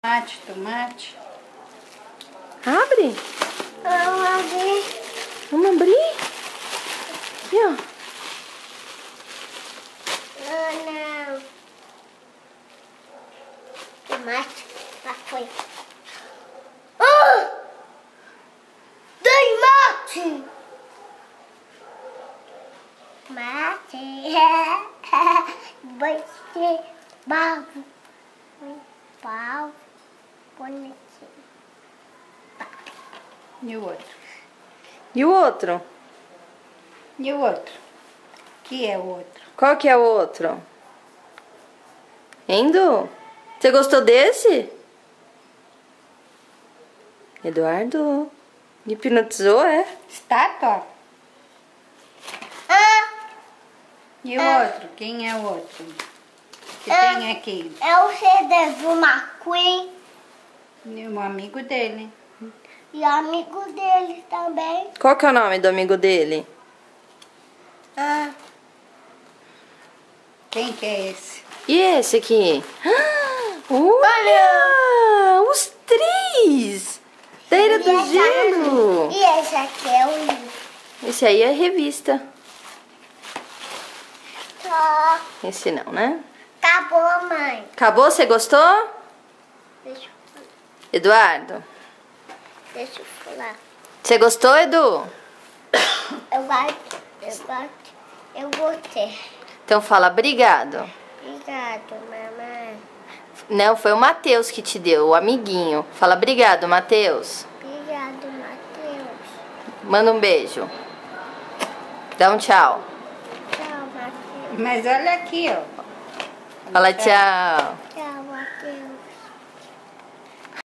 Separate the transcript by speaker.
Speaker 1: Tomate.
Speaker 2: Abre.
Speaker 3: Vamos abrir.
Speaker 2: Vamos abrir? Aqui, ó.
Speaker 3: Não. Tomate. Ah, foi. Tomate. Tomate. Você. Babo. Pau. Bonitinho.
Speaker 1: E o outro?
Speaker 2: E o outro?
Speaker 1: E o outro? Que é o outro?
Speaker 2: Qual que é o outro? Endo? Você gostou desse? Eduardo? Hipnotizou, é?
Speaker 1: Estátua? E o outro? Quem é o outro? Que tem aqui?
Speaker 3: É o CD do McQueen
Speaker 1: E o amigo dele.
Speaker 3: e amigo dele também.
Speaker 2: Qual que é o nome do amigo dele?
Speaker 1: Quem que é esse?
Speaker 2: E esse aqui? Olha! Os três! Da Era do Gelo!
Speaker 3: E esse aqui é o livro.
Speaker 2: Esse aí é revista.
Speaker 3: Só.
Speaker 2: Esse não, né?
Speaker 3: Acabou, mãe.
Speaker 2: Acabou? Você gostou?
Speaker 3: Deixa
Speaker 2: Eduardo?
Speaker 3: eu falar.
Speaker 2: Você gostou, Edu?
Speaker 3: Eu gostei.
Speaker 2: Então fala obrigado.
Speaker 3: Obrigado, mamãe.
Speaker 2: Não, foi o Matheus que te deu, o amiguinho. Fala obrigado, Matheus.
Speaker 3: Obrigado, Matheus.
Speaker 2: Manda um beijo. Dá um tchau.
Speaker 3: Tchau, Matheus.
Speaker 1: Mas olha aqui, ó.
Speaker 2: Fala tchau.
Speaker 3: Tchau, Matheus.